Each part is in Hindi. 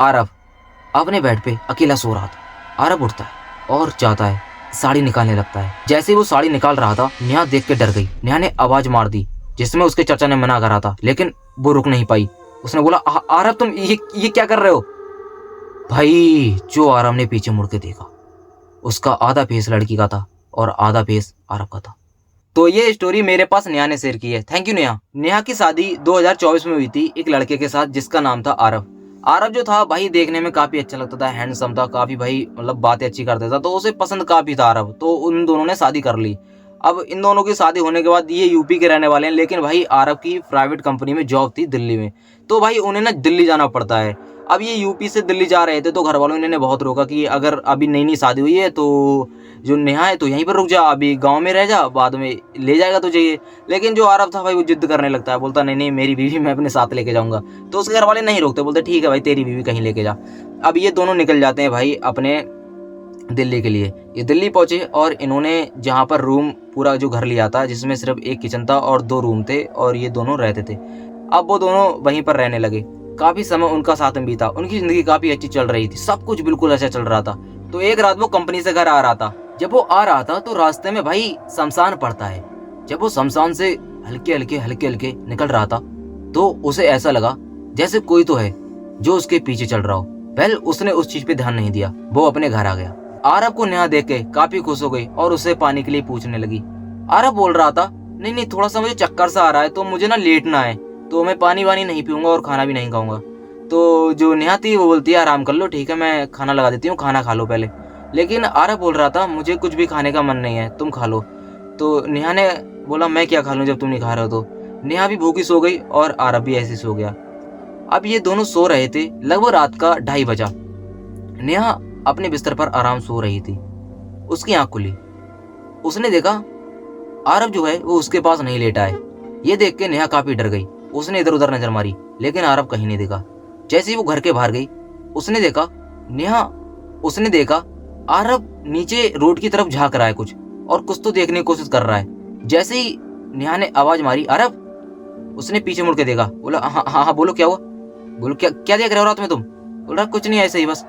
आरव अपने बेड पे अकेला सो रहा था। आरव उठता है और जाता है, साड़ी निकालने लगता है। जैसे ही वो साड़ी निकाल रहा था, नेहा देख के डर गई। नेहा ने आवाज मार दी, जिसमें उसके चाचा ने मना करा था, लेकिन वो रुक नहीं पाई। उसने बोला, आरव तुम ये क्या कर रहे हो? भाई जो आरव ने पीछे मुड़ के देखा, उसका आधा फेस लड़की का था और आधा फेस आरव का था। तो ये स्टोरी मेरे पास नेहा ने शेयर की है। Thank you Neha. नेहा की शादी 2024 में हुई थी एक लड़के के साथ जिसका नाम था आरव। आरव जो था भाई देखने में काफी अच्छा लगता था, हैंडसम था काफी, भाई मतलब बातें अच्छी करता था, तो उसे पसंद काफी था आरव। तो उन दोनों ने शादी कर ली। अब इन दोनों की शादी होने के बाद ये यूपी के रहने वाले हैं, लेकिन भाई आरव की प्राइवेट कंपनी में जॉब थी दिल्ली में, तो भाई उन्हें ना दिल्ली जाना पड़ता है। अब ये यूपी से दिल्ली जा रहे थे, तो घर वालों ने बहुत रोका कि अगर अभी नई नई शादी हुई है तो जो नेहा है तो यहीं पर रुक जा, अभी गांव में रह जा, बाद में ले जाएगा तुझे ये। लेकिन जो आरव था भाई वो जिद करने लगता है, बोलता नहीं नहीं मेरी बीवी मैं अपने साथ लेके जाऊंगा। तो उसके घर वाले नहीं रोकते, बोलते ठीक है भाई तेरी बीवी कहीं लेके जा। अब ये दोनों निकल जाते हैं भाई अपने दिल्ली के लिए। ये दिल्ली पहुंचे और इन्होंने जहाँ पर रूम पूरा जो घर लिया था, जिसमें सिर्फ एक किचन था और 2 रूम थे, और ये दोनों रहते थे। अब वो दोनों वहीं पर रहने लगे। काफी समय उनका साथ में बीता, उनकी जिंदगी काफी अच्छी चल रही थी, सब कुछ बिल्कुल अच्छा चल रहा था। तो एक रात वो कंपनी से घर आ रहा था। जब वो आ रहा था तो रास्ते में भाई शमशान पड़ता है। जब वो शमशान से हल्के हल्के निकल रहा था, तो उसे ऐसा लगा जैसे कोई तो है जो उसके पीछे चल रहा हो। वेल उसने उस चीज पे ध्यान नहीं दिया, वो अपने घर आ गया। आरव को नेहा देख के काफी खुश हो गई और उससे पानी के लिए पूछने लगी। आरव बोल रहा था, नहीं नहीं थोड़ा सा मुझे चक्कर सा आ रहा है, तो मुझे ना लेटना है, तो मैं पानी वानी नहीं पीऊंगा और खाना भी नहीं खाऊंगा। तो जो नेहा थी वो बोलती है, आराम कर लो, ठीक है मैं खाना लगा देती हूँ, खाना खा लो पहले। लेकिन आरव बोल रहा था, मुझे कुछ भी खाने का मन नहीं है, तुम खा लो। तो नेहा ने बोला, मैं क्या खा लूं जब तुम नहीं खा रहे हो। तो नेहा भी भूखी सो गई और आरव भी ऐसे सो गया। अब ये दोनों सो रहे थे, लगभग रात का 2:30 बजा। नेहा अपने बिस्तर पर आराम सो रही थी। उसकी आंख खुली, उसने देखा आरव जो है वो उसके पास नहीं लेटा है। ये देख के नेहा काफी डर गई। उसने इधर उधर नजर मारी, लेकिन आरव कहीं नहीं दिखा। जैसे ही वो घर के बाहर गई, उसने देखा नेहा उसने देखा आरव नीचे रोड की तरफ झांक रहा है कुछ, और कुछ तो देखने की कोशिश कर रहा है। जैसे ही नेहा ने आवाज मारी, आरव, उसने पीछे मुड़ के देखा। बोला, हाँ हाँ हाँ बोलो क्या हुआ? बोलो क्या क्या देख रहे हो रात में तुम? बोल रहा कुछ नहीं ऐसे ही बस।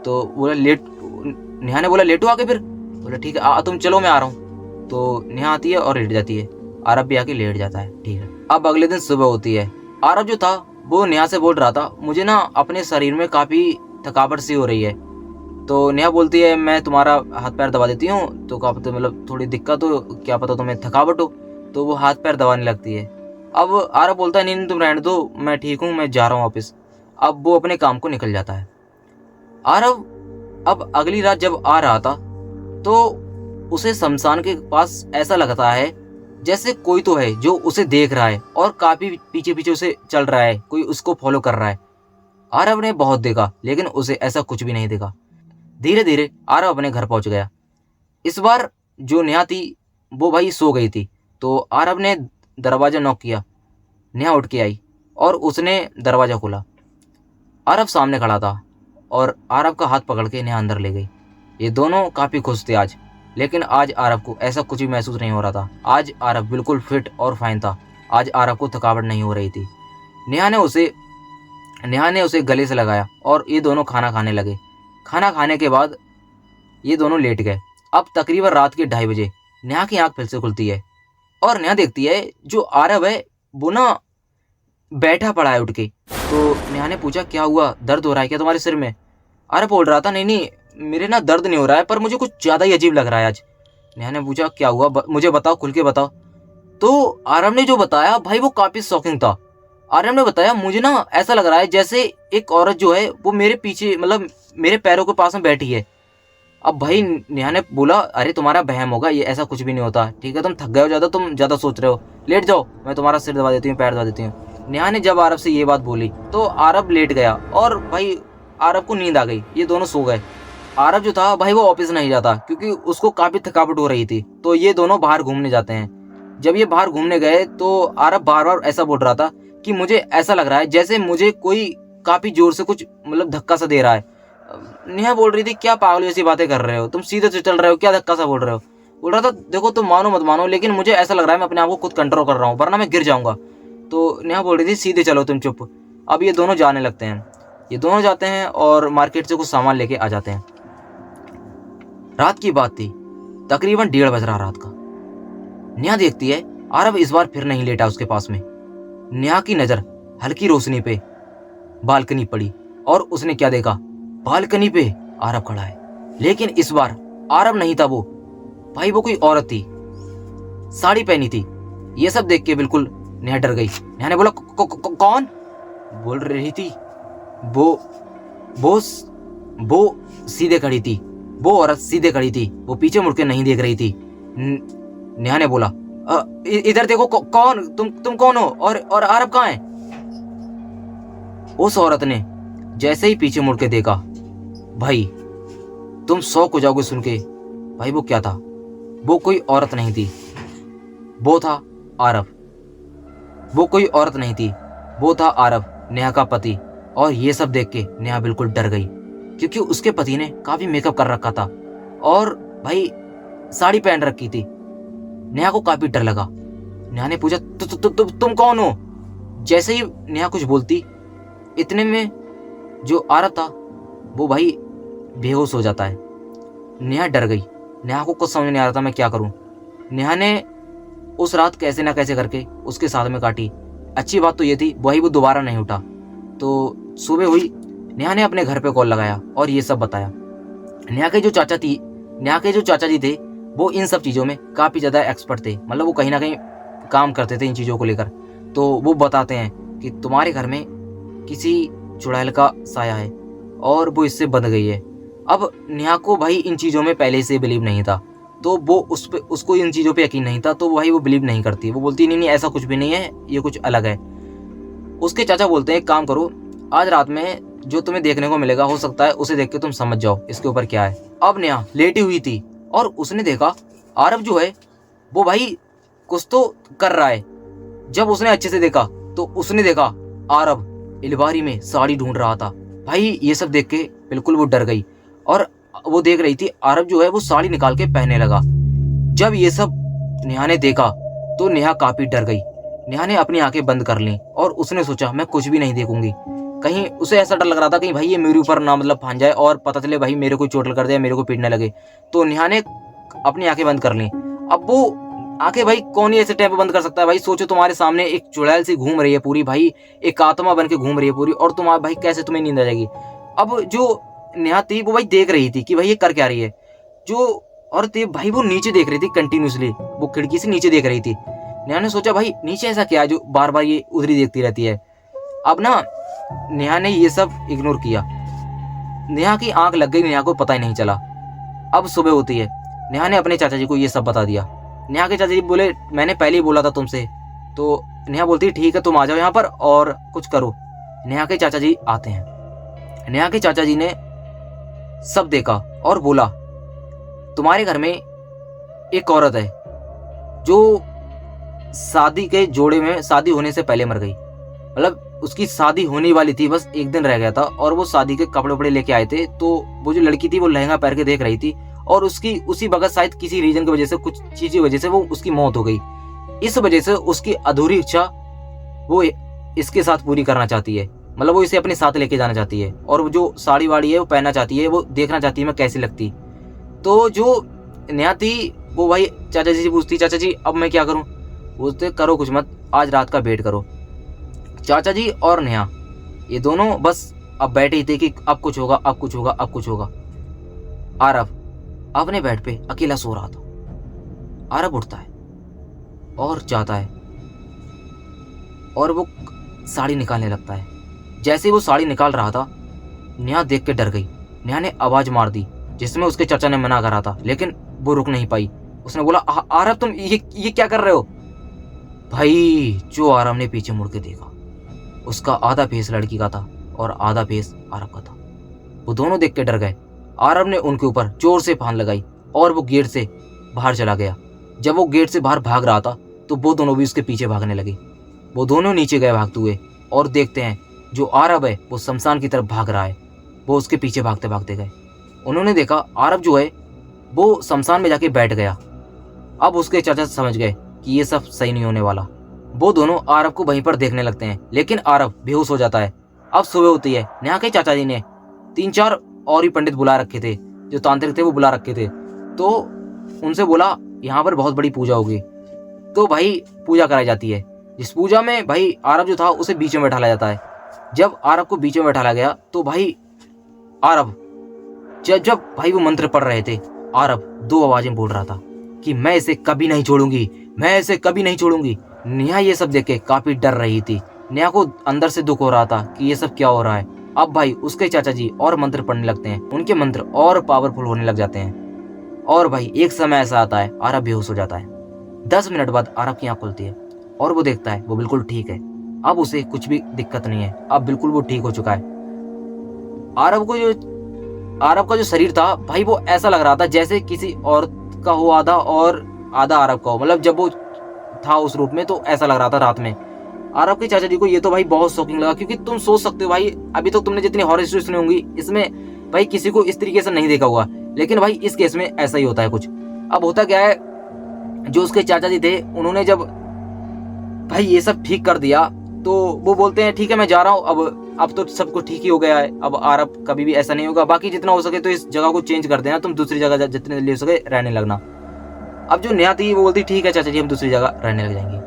तो बोला लेट, नेहा ने बोला लेटो आके फिर। बोला ठीक है तुम चलो मैं आ रहा हूँ। तो नेहा आती है और लेट जाती है। आरव भी आके लेट जाता है। ठीक है। अब अगले दिन सुबह होती है। आरव जो था वो नेहा से बोल रहा था, मुझे ना अपने शरीर में काफी थकावट सी हो रही है। तो नेहा बोलती है, मैं तुम्हारा हाथ पैर दबा देती हूँ, तो क्या पता मतलब थोड़ी दिक्कत हो, क्या पता तुम्हें थकावट हो। तो वो हाथ पैर दबाने लगती है। अब आरव बोलता है, नहीं नहीं तुम रहने दो, मैं ठीक हूँ, मैं जा रहा हूँ वापस। अब वो अपने काम को निकल जाता है। आरव अब अगली रात जब आ रहा था, तो उसे शमशान के पास ऐसा लगता है जैसे कोई तो है जो उसे देख रहा है और काफी पीछे पीछे उसे चल रहा है, कोई उसको फॉलो कर रहा है। आरव ने बहुत देखा, लेकिन उसे ऐसा कुछ भी नहीं दिखा। धीरे धीरे आरव अपने घर पहुंच गया। इस बार जो नेहा थी वो भाई सो गई थी। तो आरव ने दरवाजा नॉक किया। नेहा उठ के आई और उसने दरवाजा खोला। आरव सामने खड़ा था और आरव का हाथ पकड़ के नेहा अंदर ले गई। ये दोनों काफी खुश थे आज, लेकिन आज आरव को ऐसा कुछ भी महसूस नहीं हो रहा था। आज आरव बिल्कुल फिट और फाइन था। आज आरव को थकावट नहीं हो रही थी। नेहा ने उसे गले से लगाया और ये दोनों खाना खाने लगे। खाना खाने के बाद ये दोनों लेट गए। अब तकरीबन रात के 2:30 बजे नेहा की आंख फिर से खुलती है और नेहा देखती है जो आरव है वो ना बैठा पड़ा है उठ के। तो नेहा ने पूछा, क्या हुआ, दर्द हो रहा है क्या तुम्हारे सिर में? आरव बोल रहा था, नहीं नहीं मेरे ना दर्द नहीं हो रहा है, पर मुझे कुछ ज्यादा ही अजीब लग रहा है आज। नेहा ने पूछा, क्या हुआ, मुझे बताओ, खुल के बताओ। तो आरव ने जो बताया भाई वो काफी शॉकिंग था। आरव ने बताया, मुझे ना ऐसा लग रहा है जैसे एक औरत जो है वो मेरे पीछे मतलब मेरे पैरों के पास में बैठी है। अब भाई नेहा ने बोला, अरे तुम्हारा बहम होगा, ये ऐसा कुछ भी नहीं होता, ठीक है तुम थक गए हो ज्यादा, तुम ज्यादा सोच रहे हो, लेट जाओ, मैं तुम्हारा सिर दबा देती हूँ, पैर दबा देती हूँ। नेहा ने जब आरव से ये बात बोली तो आरव लेट गया और भाई आरव को नींद आ गई। ये दोनों सो गए। आरव जो था भाई वो ऑफिस नहीं जाता क्योंकि उसको काफी थकावट हो रही थी। तो ये दोनों बाहर घूमने जाते हैं। जब ये बाहर घूमने गए तो आरव बार बार ऐसा बोल रहा था कि मुझे ऐसा लग रहा है जैसे मुझे कोई काफी जोर से कुछ मतलब धक्का सा दे रहा है। नेहा बोल रही थी, क्या पागल जैसी बातें कर रहे हो, तुम सीधे से चल रहे हो, क्या धक्का सा बोल रहे हो? बोल रहा था, देखो तुम मानो मत मानो, लेकिन मुझे ऐसा लग रहा है मैं अपने आप को खुद कंट्रोल कर रहा हूँ, वरना मैं गिर जाऊंगा। तो नेहा बोल रही थी, सीधे चलो तुम चुप। अब ये दोनों जाने लगते हैं। ये दोनों जाते हैं और मार्केट से कुछ सामान लेके आ जाते हैं। रात की बात थी, तकरीबन 1:30 बज रहा रात का। नेहा देखती है आरव इस बार फिर नहीं लेटा उसके पास में। नेहा की नजर हल्की रोशनी पे बालकनी पड़ी और उसने क्या देखा, बालकनी पे आरव खड़ा है। लेकिन इस बार आरव नहीं था वो भाई, वो कोई औरत थी, साड़ी पहनी थी। ये सब देख के बिल्कुल नेहा डर गई। नेहा ने बोला कौन? बोल रही थी वो सीधे खड़ी थी, वो औरत सीधे खड़ी थी, वो पीछे मुड़ के नहीं देख रही थी। नेहा ने बोला इधर देखो कौन तुम कौन हो और आरव कहाँ है? उस औरत ने जैसे ही पीछे मुड़ के देखा, भाई तुम शौक हो जाओगे सुन के। भाई वो क्या था, वो कोई औरत नहीं थी, वो था आरव। वो कोई औरत नहीं थी, वो था आरव, नेहा का पति। और ये सब देख के नेहा बिल्कुल डर गई, क्योंकि उसके पति ने काफी मेकअप कर रखा था और भाई साड़ी पहन रखी थी। नेहा को काफी डर लगा। नेहा ने पूछा तुम कौन हो? जैसे ही नेहा कुछ बोलती, इतने में जो आरव था वो भाई बेहोश हो जाता है। नेहा डर गई। नेहा को कुछ समझ नहीं आ रहा था मैं क्या करूं। नेहा ने उस रात कैसे ना कैसे करके उसके साथ में काटी। अच्छी बात तो ये थी वही वो दोबारा नहीं उठा। तो सुबह हुई, नेहा ने अपने घर पे कॉल लगाया और ये सब बताया। नेहा के जो चाचा जी थे वो इन सब चीज़ों में काफ़ी ज़्यादा एक्सपर्ट थे, मतलब वो कहीं ना कहीं काम करते थे इन चीज़ों को लेकर। तो वो बताते हैं कि तुम्हारे घर में किसी चुड़ैल का साया है और वो इससे बंध गई है। अब नेहा को भाई इन चीज़ों में पहले से बिलीव नहीं था, तो वो उसको इन चीज़ों पे यकीन नहीं था, तो भाई वो बिलीव नहीं करती। वो बोलती नहीं ऐसा कुछ भी नहीं है, ये कुछ अलग है। उसके चाचा बोलते हैं एक काम करो, आज रात में जो तुम्हें देखने को मिलेगा हो सकता है उसे देख के तुम समझ जाओ इसके ऊपर क्या है। अब नेहा लेटी हुई थी और उसने देखा आरव जो है वो भाई कुछ तो कर रहा है। जब उसने अच्छे से देखा तो उसने देखा आरव अलमारी में साड़ी ढूंढ रहा था। भाई ये सब देख के बिल्कुल वो डर गई और वो देख रही थी आरव जो है वो साड़ी निकाल के पहनने लगा। जब ये सब नेहा ने देखा तो नेहा काफी डर गई। नेहा ने अपनी आंखें बंद कर ली और उसने सोचा मैं कुछ भी नहीं देखूंगी। कहीं उसे ऐसा डर लग रहा था कहीं भाई ये मेरे ऊपर ना मतलब फान जाए और पता चले भाई मेरे को चोट कर दे, मेरे को पीटने लगे। तो नेहा ने अपनी आंखें बंद कर ली। अब वो आंखें भाई कौन ही ऐसे टाइम पे बंद कर सकता है? भाई सोचो तुम्हारे सामने एक चुड़ैल सी घूम रही है पूरी, भाई एक आत्मा बन के घूम रही है पूरी, और तुम्हारा भाई कैसे तुम्हें नींद आ जाएगी? अब जो नेहा थी वो भाई देख रही थी कि भाई ये कर क्या रही है। जो औरत भाई वो नीचे देख रही थी कंटिन्यूसली, वो खिड़की से नीचे देख रही थी। नेहा ने सोचा भाई नीचे ऐसा क्या है जो बार बार ये उधर ही देखती रहती है। अब ना नेहा ने ये सब इग्नोर किया। नेहा की आंख लग गई, नेहा को पता ही नहीं चला। अब सुबह होती है, नेहा ने अपने चाचा जी को ये सब बता दिया। नेहा के चाचा जी बोले मैंने पहले ही बोला था तुमसे। तो नेहा बोलती ठीक है तुम आ जाओ यहाँ पर और कुछ करो। नेहा के चाचा जी आते हैं। नेहा के चाचा जी ने सब देखा और बोला तुम्हारे घर में एक औरत है जो शादी के जोड़े में शादी होने से पहले मर गई। मतलब उसकी शादी होने वाली थी, बस एक दिन रह गया था और वो शादी के कपड़े वपड़े लेके आए थे। तो वो जो लड़की थी वो लहंगा पहन के देख रही थी और उसकी उसी वक्त शायद किसी रीजन की वजह से, कुछ चीज की वजह से वो उसकी मौत हो गई। इस वजह से उसकी अधूरी इच्छा वो इसके साथ पूरी करना चाहती है, मतलब वो इसे अपने साथ लेके जाना चाहती है और वो जो साड़ी वाड़ी है वो पहनना चाहती है, वो देखना चाहती है मैं कैसी लगती। तो जो नेहा थी वो भाई चाचा जी से पूछती चाचा जी अब मैं क्या करूं? बोलते करो कुछ मत, आज रात का वेट करो। चाचा जी और नेहा ये दोनों बस अब बैठे ही थे कि अब कुछ होगा, अब कुछ होगा, अब कुछ होगा। आरव अपने बेड पे अकेला सो रहा था। आरव उठता है और जाता है और वो साड़ी निकालने लगता है। जैसे ही वो साड़ी निकाल रहा था, नेहा देख के डर गई। नेहा ने आवाज मार दी जिसमें उसके चाचा ने मना करा था, लेकिन वो रुक नहीं पाई। उसने बोला आरव तुम ये क्या कर रहे हो? भाई जो आरव ने पीछे मुड़ के देखा, उसका आधा फेस लड़की का था और आधा फेस आरव का था। वो दोनों देख के डर गए। आरव ने उनके ऊपर जोर से फान लगाई और वो गेट से बाहर चला गया। जब वो गेट से बाहर भाग रहा था तो वो दोनों भी उसके पीछे भागने लगे। वो दोनों नीचे गए भागते हुए और देखते हैं जो आरव है वो शमशान की तरफ भाग रहा है। वो उसके पीछे भागते भागते गए। उन्होंने देखा आरव जो है वो शमशान में जाके बैठ गया। अब उसके चाचा समझ गए कि ये सब सही नहीं होने वाला। वो दोनों आरव को वहीं पर देखने लगते हैं, लेकिन आरव बेहोश हो जाता है। अब सुबह होती है, नेहा के चाचा जी ने 3-4 और ही पंडित बुला रखे थे, जो तांत्रिक थे वो बुला रखे थे। तो उनसे बोला यहाँ पर बहुत बड़ी पूजा होगी। तो भाई पूजा कराई जाती है, जिस पूजा में भाई आरब जो था उसे बीच में बैठाया जाता है। जब आरब को बीच में बैठाया गया तो भाई आरब जब जब भाई वो मंत्र पढ़ रहे थे, आरब 2 आवाजें बोल रहा था कि मैं इसे कभी नहीं छोड़ूंगी, मैं इसे कभी नहीं छोड़ूंगी। नेहा ये सब देख के काफी डर रही थी। नेहा को अंदर से दुख हो रहा था कि ये सब क्या हो रहा है। अब भाई उसके चाचा जी और मंत्र पढ़ने लगते हैं, उनके मंत्र और पावरफुल होने लग जाते हैं। और भाई एक समय ऐसा आता है, आरब बेहोश हो जाता है। 10 मिनट बाद आरब की आंख खुलती है और वो देखता है वो बिल्कुल ठीक है। अब उसे कुछ भी दिक्कत नहीं है, अब बिल्कुल वो ठीक हो चुका है। आरब का जो शरीर था भाई वो ऐसा लग रहा था जैसे किसी औरत का हो आधा और आधा आरब का हो। मतलब जब वो था उस रूप में तो ऐसा लग रहा था रात में। आरब के चाचा जी को ये तो भाई बहुत शॉकिंग लगा, क्योंकि तुम सोच सकते हो भाई अभी तो तुमने जितनी हॉरर स्टोरी सुनी होंगी इसमें भाई किसी को इस तरीके से नहीं देखा होगा, लेकिन भाई इस केस में ऐसा ही होता है कुछ। अब होता क्या है, जो उसके चाचा जी थे उन्होंने जब भाई ये सब ठीक कर दिया तो वो बोलते हैं ठीक है मैं जा रहा हूँ, अब तो सब कुछ ठीक ही हो गया है, अब आरब कभी भी ऐसा नहीं होगा, बाकी जितना हो सके तो इस जगह को चेंज कर देना, तुम दूसरी जगह जितने जल्दी हो सके रहने लगना। अब जो नेहा थी वो बोलती ठीक है चाचा जी हम दूसरी जगह रहने लग जाएंगे।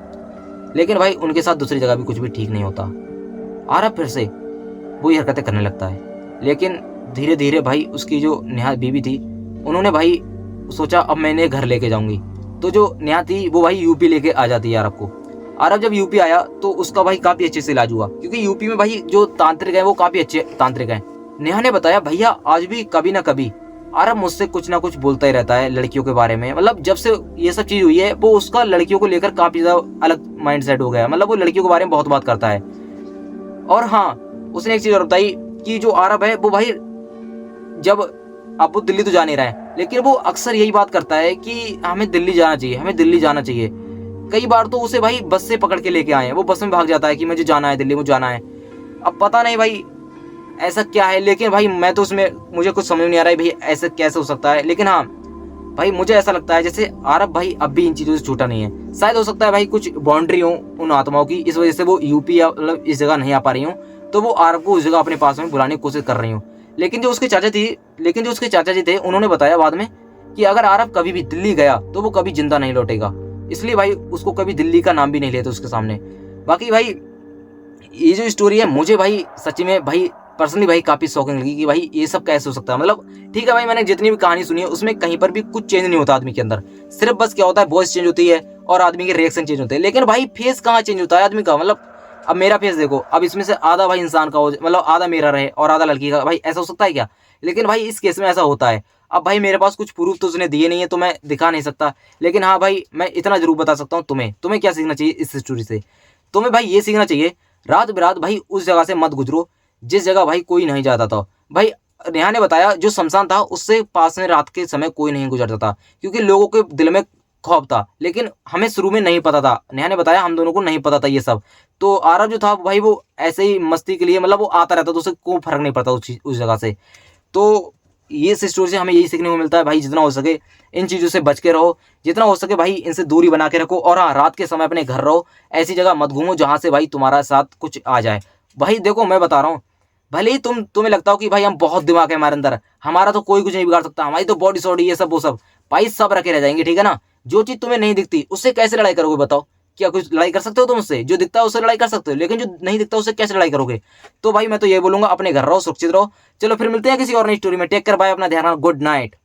लेकिन भाई उनके साथ दूसरी जगह भी कुछ भी ठीक नहीं होता। आरब फिर से वही हरकतें करने लगता है। लेकिन धीरे धीरे भाई उसकी जो नेहा बीवी थी उन्होंने भाई सोचा अब मैं इन्हें घर लेके जाऊंगी। तो जो नेहा थी वो भाई यूपी लेके आ जाती है आरब को। आरब जब यूपी आया तो उसका भाई काफी अच्छे से इलाज हुआ, क्योंकि यूपी में भाई जो तांत्रिक है वो काफी अच्छे तांत्रिक हैं। नेहा ने बताया भैया आज भी कभी ना कभी आरब मुझसे कुछ ना कुछ बोलता ही रहता है लड़कियों के बारे में। मतलब जब से ये सब चीज हुई है वो उसका लड़कियों को लेकर काफी ज्यादा अलग माइंड सेट हो गया है। मतलब वो लड़कियों के बारे में बहुत बात करता है। और हाँ उसने एक चीज और बताई कि जो आरब है वो भाई जब अब वो दिल्ली तो जा नहीं रहा है, लेकिन वो अक्सर यही बात करता है कि हमें दिल्ली जाना चाहिए, हमें दिल्ली जाना चाहिए। कई बार तो उसे भाई बस से पकड़ के लेके आए हैं, वो बस में भाग जाता है कि मुझे जाना है दिल्ली, मुझे जाना है। अब पता नहीं भाई ऐसा क्या है, लेकिन भाई मैं तो उसमें मुझे कुछ समझ नहीं आ रहा है भाई ऐसा कैसे हो सकता है। लेकिन हाँ भाई मुझे ऐसा लगता है जैसे आरब भाई अब भी इन चीजों से छूटा नहीं है। शायद हो सकता है भाई कुछ बाउंड्री हो उन आत्माओं की, इस वजह से वो यूपी या मतलब इस जगह नहीं आ पा रही हूँ, तो वो आरब को उस जगह अपने पास में बुलाने की कोशिश कर रही हूँ। लेकिन जो उसके चाचा जी थे उन्होंने बताया बाद में कि अगर आरब कभी भी दिल्ली गया तो वो कभी जिंदा नहीं लौटेगा, इसलिए भाई उसको कभी दिल्ली का नाम भी नहीं लेते उसके सामने। बाकी भाई ये जो स्टोरी है मुझे भाई सच्ची में भाई पर्सनली भाई काफी शॉकिंग लगी कि भाई ये सब कैसे हो सकता है। मतलब ठीक है भाई मैंने जितनी भी कहानी सुनी है उसमें कहीं पर भी कुछ चेंज नहीं होता आदमी के अंदर, सिर्फ बस क्या होता है वॉइस चेंज होती है और आदमी के रिएक्शन चेंज होते हैं। लेकिन भाई फेस कहाँ चेंज होता है आदमी का। मतलब अब मेरा फेस देखो, अब इसमें से आधा भाई इंसान का हो, मतलब आधा मेरा रहे और आधा लड़की का, भाई ऐसा हो सकता है क्या? लेकिन भाई इस केस में ऐसा होता है। अब भाई मेरे पास कुछ प्रूफ तो उसने दिए नहीं है तो मैं दिखा नहीं सकता, लेकिन हाँ भाई मैं इतना जरूर बता सकता हूँ तुम्हें क्या सीखना चाहिए इस स्टोरी से। तुम्हें भाई ये सीखना चाहिए रात बिरात भाई उस जगह से मत गुजरो जिस जगह भाई कोई नहीं जाता था। भाई नेहा ने बताया जो शमशान था उससे पास में रात के समय कोई नहीं गुजरता था, क्योंकि लोगों के दिल में खौफ था। लेकिन हमें शुरू में नहीं पता था, नेहा ने बताया हम दोनों को नहीं पता था ये सब। तो आरब जो था भाई वो ऐसे ही मस्ती के लिए मतलब वो आता रहता तो उसे कोई फर्क नहीं पड़ता उस जगह से। तो ये स्टोरी से हमें यही सीखने को मिलता है भाई जितना हो सके इन चीज़ों से बच के रहो, जितना हो सके भाई इनसे दूरी बना के रखो। और हाँ रात के समय अपने घर रहो, ऐसी जगह मत घूमो जहाँ से भाई तुम्हारा साथ कुछ आ जाए। भाई देखो मैं बता रहा हूँ, भले ही तुम्हें लगता हो कि भाई हम बहुत दिमाग है हमारे अंदर, हमारा तो कोई कुछ नहीं बिगाड़ सकता, हमारी तो बॉडी सॉडी ये सब वो सब भाई सब रखे रह जाएंगे, ठीक है ना। जो चीज़ तुम्हें नहीं दिखती उससे कैसे लड़ाई करोगे बताओ? क्या कुछ लड़ाई कर सकते हो तुम उससे? जो दिखता है उससे लड़ाई कर सकते हो, लेकिन जो नहीं दिखता उससे कैसे लड़ाई करोगे? तो भाई मैं तो ये बोलूंगा अपने घर रहो, सुरक्षित रहो। चलो फिर मिलते हैं किसी और नई स्टोरी में। टेक केयर, बाय, अपना ध्यान रखना, गुड नाइट।